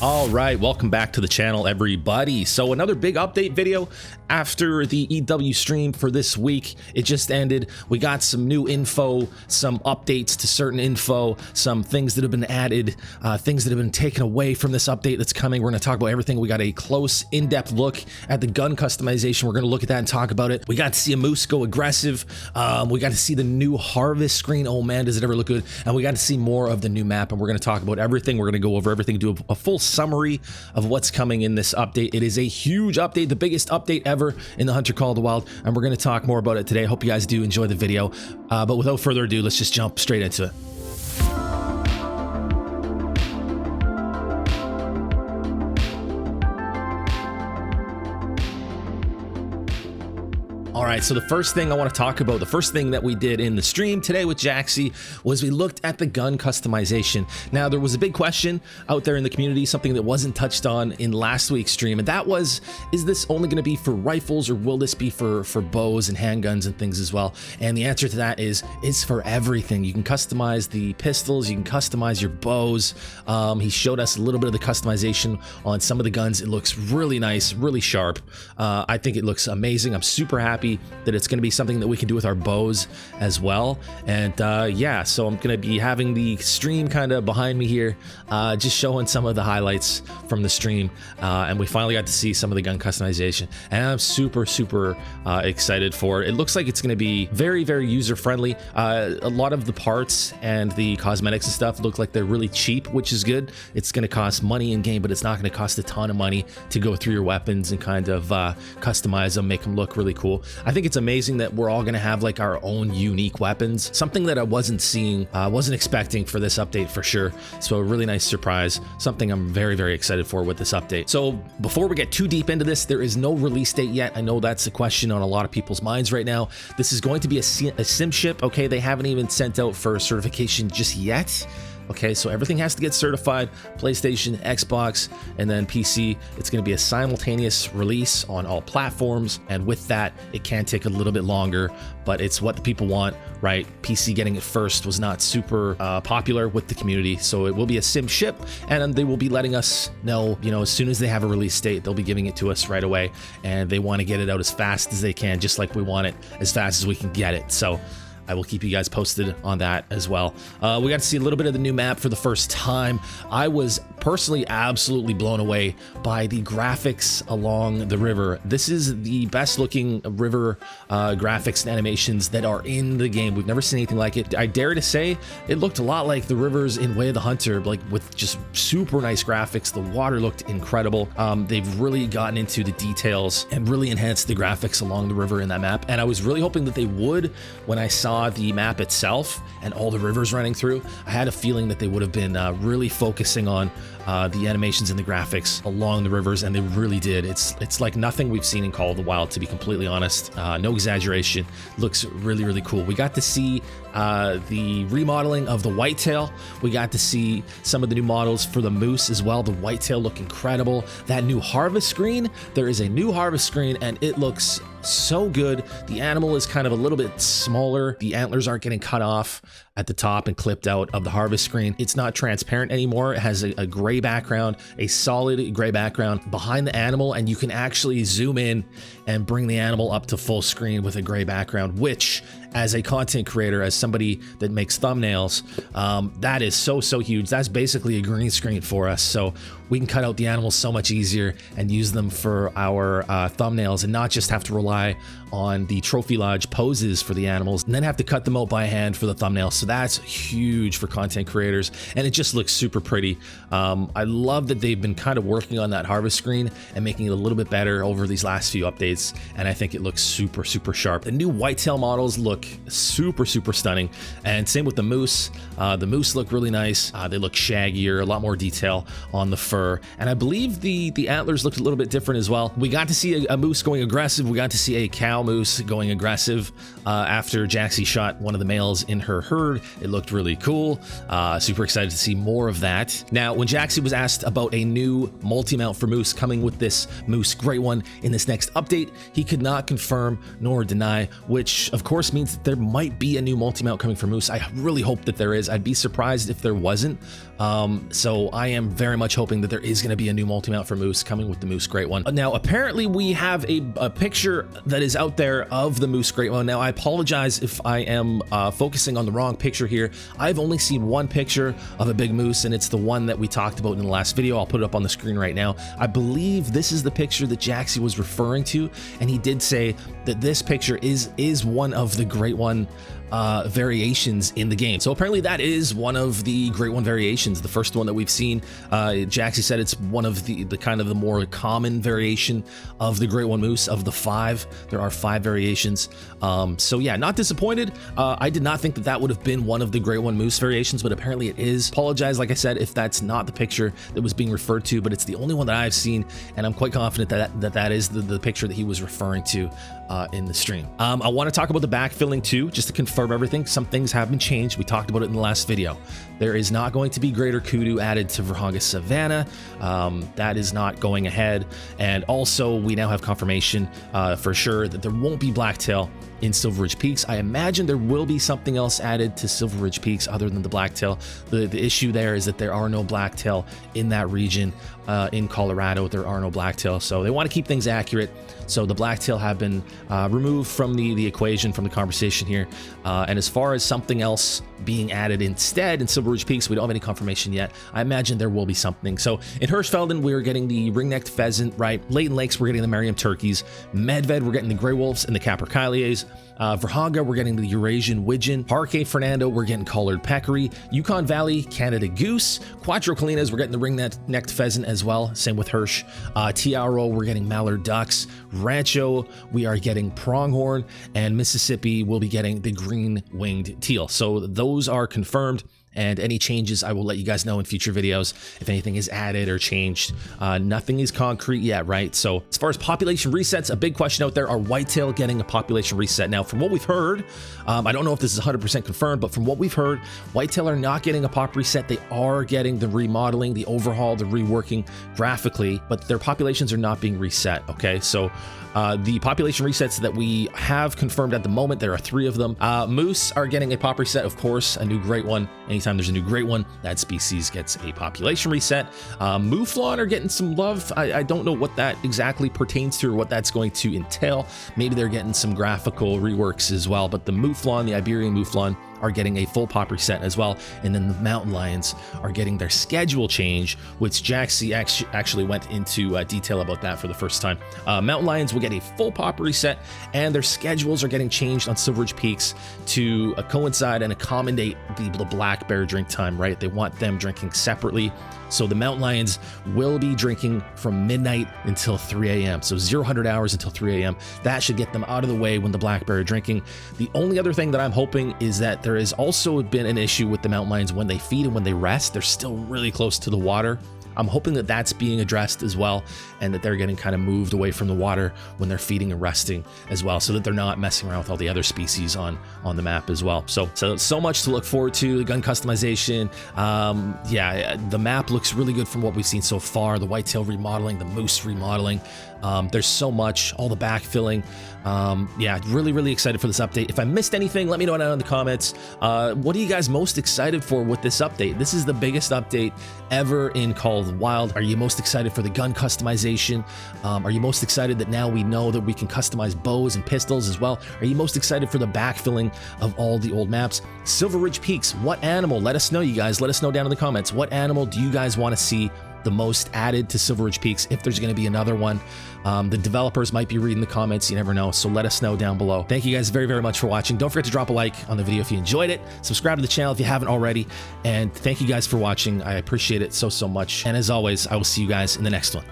All right, welcome back to the channel, everybody. So another big update video after the EW stream for this week. It just ended. We got some new info, some updates to certain info, some things that have been added, things that have been taken away from this update that's coming. We're going to talk about everything. We got a close, in-depth look at the gun customization. We're going to look at that and talk about it. We got to see a moose go aggressive. We got to see the new harvest screen. Oh man, does it ever look good? And we got to see more of the new map, and we're going to talk about everything. We're going to go over everything, do a full summary of what's coming in this update. It is a huge update, the biggest update ever in the Hunter Call of the Wild, and we're going to talk more about it today. I hope you guys do enjoy the video, but without further ado, let's just jump straight into it. All right, so the first thing I want to talk about, the first thing that we did in the stream today with Jaxie was we looked at the gun customization. Now, there was a big question out there in the community, something that wasn't touched on in last week's stream, and that was, is this only going to be for rifles, or will this be for bows and handguns and things as well? And the answer to that is, it's for everything. You can customize the pistols, you can customize your bows. He showed us a little bit of the customization on some of the guns. It looks really nice, really sharp. I think it looks amazing. I'm super happy that it's going to be something that we can do with our bows as well. And yeah, so I'm going to be having the stream kind of behind me here, just showing some of the highlights from the stream. And we finally got to see some of the gun customization, and I'm super excited for it. It looks like it's going to be very user friendly. A lot of the parts and the cosmetics and stuff look like they're really cheap, which is good. It's going to cost money in game, but it's not going to cost a ton of money to go through your weapons and kind of customize them, make them look really cool. I think it's amazing that we're all going to have like our own unique weapons, something that I wasn't seeing, wasn't expecting for this update for sure. So a really nice surprise, something I'm very excited for with this update. So before we get too deep into this, there is no release date yet. I know that's a question on a lot of people's minds right now. This is going to be a sim ship. Okay, they haven't even sent out for certification just yet. Okay, so everything has to get certified, PlayStation, Xbox, and then PC. It's going to be a simultaneous release on all platforms, and with that, it can take a little bit longer, but it's what the people want, right? PC getting it first was not super popular with the community, so it will be a sim ship, and they will be letting us know, you know, as soon as they have a release date, they'll be giving it to us right away, and they want to get it out as fast as they can, just like we want it as fast as we can get it. So I will keep you guys posted on that as well. We got to see a little bit of the new map for the first time. I was personally absolutely blown away by the graphics along the river. This is the best looking river graphics and animations that are in the game. We've never seen anything like it. I dare to say it looked a lot like the rivers in Way of the Hunter, like with just super nice graphics. The water looked incredible. They've really gotten into the details and really enhanced the graphics along the river in that map. And I was really hoping that they would when I saw the map itself and all the rivers running through. I had a feeling that they would have been really focusing on the animations and the graphics along the rivers, and they really did. It's like nothing we've seen in Call of the Wild, to be completely honest. No exaggeration. Looks really cool. We got to see the remodeling of the whitetail. We got to see some of the new models for the moose as well. The whitetail look incredible. That new harvest screen, there is a new harvest screen, and it looks so good. The animal is kind of a little bit smaller. The antlers aren't getting cut off at the top and clipped out of the harvest screen. It's not transparent anymore. It has a gray background, a solid gray background behind the animal, and you can actually zoom in and bring the animal up to full screen with a gray background, which, as a content creator, as somebody that makes thumbnails, that is so huge. That's basically a green screen for us, so we can cut out the animals so much easier and use them for our thumbnails, and not just have to rely on the trophy lodge poses for the animals and then have to cut them out by hand for the thumbnail. So that's huge for content creators, and it just looks super pretty. I love that they've been kind of working on that harvest screen and making it a little bit better over these last few updates, and I think it looks super sharp. The new whitetail models look super stunning, and same with the moose. The moose look really nice. They look shaggier, a lot more detail on the fur, and I believe the antlers looked a little bit different as well. We got to see a moose going aggressive. We got to see a cow moose going aggressive after Jaxie shot one of the males in her herd. It looked really cool. Super excited to see more of that. Now, when Jaxie was asked about a new multi-mount for moose coming with this moose great one in this next update, he could not confirm nor deny, which of course means that there might be a new multi-mount coming for moose. I really hope that there is. I'd be surprised if there wasn't. So I am very much hoping that there is going to be a new multi-mount for Moose coming with the Moose Great One. Now, apparently we have a picture that is out there of the Moose Great One. Now, I apologize if I am focusing on the wrong picture here. I've only seen one picture of a big moose, and it's the one that we talked about in the last video. I'll put it up on the screen right now. I believe this is the picture that Jaxie was referring to, and he did say that this picture is one of the Great One variations in the game. So apparently that is one of the Great One variations, the first one that we've seen. Jaxie said it's one of the kind of the more common variation of the Great One moose. Of the 5, there are 5 variations. So yeah, not disappointed. I did not think that that would have been one of the Great One moose variations, but apparently it is. Apologize, like I said, if that's not the picture that was being referred to, but it's the only one that I've seen, and I'm quite confident that is the picture that he was referring to in the stream. I want to talk about the backfilling too, just to confirm everything. Some things have been changed. We talked about it in the last video. There is not going to be greater kudu added to Virhonga Savannah. That is not going ahead. And also we now have confirmation for sure that there won't be blacktail in Silver Ridge Peaks. I imagine there will be something else added to Silver Ridge Peaks other than the blacktail. The issue there is that there are no blacktail in that region. In Colorado, there are no blacktail, so they want to keep things accurate. So the blacktail have been removed from the equation, from the conversation here. And as far as something else being added instead in Silver Ridge Peaks, we don't have any confirmation yet. I imagine there will be something. So in Hirschfelden, we're getting the ring-necked pheasant, right? Leighton Lakes, we're getting the Merriam turkeys. Medved, we're getting the gray wolves and the capercailliers. Virhonga, we're getting the Eurasian widgeon. Parque Fernando, we're getting collared peccary. Yukon Valley, Canada goose. Cuatro Colinas, we're getting the ring-necked pheasant as well. Same with Hirsch. Tiaro, we're getting mallard ducks. Rancho, we are getting pronghorn. And Mississippi, we'll be getting the green-winged teal. So those are confirmed. And any changes, I will let you guys know in future videos if anything is added or changed. Nothing is concrete yet, right? So as far as population resets, a big question out there, are whitetail getting a population reset? Now, from what we've heard, I don't know if this is 100% confirmed, but from what we've heard, whitetail are not getting a pop reset. They are getting the remodeling, the overhaul, the reworking graphically, but their populations are not being reset, okay? So the population resets that we have confirmed at the moment, there are 3 of them. Moose are getting a pop reset, of course, a new Great One. Anytime there's a new Great One, that species gets a population reset. Mouflon are getting some love. I don't know what that exactly pertains to or what that's going to entail. Maybe they're getting some graphical reworks as well, but the Mouflon, the Iberian Mouflon, are getting a full pop reset as well. And then the mountain lions are getting their schedule change, which Jaxie actually went into detail about that for the first time. Mountain lions will get a full pop reset, and their schedules are getting changed on Silver Ridge Peaks to coincide and accommodate the black bear drink time, right? They want them drinking separately. So the mountain lions will be drinking from midnight until 3 a.m. So 0 hours until 3 a.m. That should get them out of the way when the black bear are drinking. The only other thing that I'm hoping is that there has also been an issue with the mountain lions when they feed and when they rest. They're still really close to the water. I'm hoping that that's being addressed as well, and that they're getting kind of moved away from the water when they're feeding and resting as well, so that they're not messing around with all the other species on the map as well. So much to look forward to. The gun customization, yeah, the map looks really good from what we've seen so far. The whitetail remodeling, the moose remodeling. There's so much, all the backfilling. Yeah, really excited for this update. If I missed anything, let me know down in the comments. What are you guys most excited for with this update? This is the biggest update ever in Call of the Wild. Are you most excited for the gun customization? Are you most excited that now we know that we can customize bows and pistols as well? Are you most excited for the backfilling of all the old maps? Silver Ridge Peaks, what animal? Let us know, you guys. Let us know down in the comments. What animal do you guys want to see the most added to Silver Ridge Peaks, if there's going to be another one? The developers might be reading the comments, you never know, so let us know down below. Thank you guys very much for watching. Don't forget to drop a like on the video if you enjoyed it, subscribe to the channel if you haven't already, and thank you guys for watching. I appreciate it so much, and as always, I will see you guys in the next one.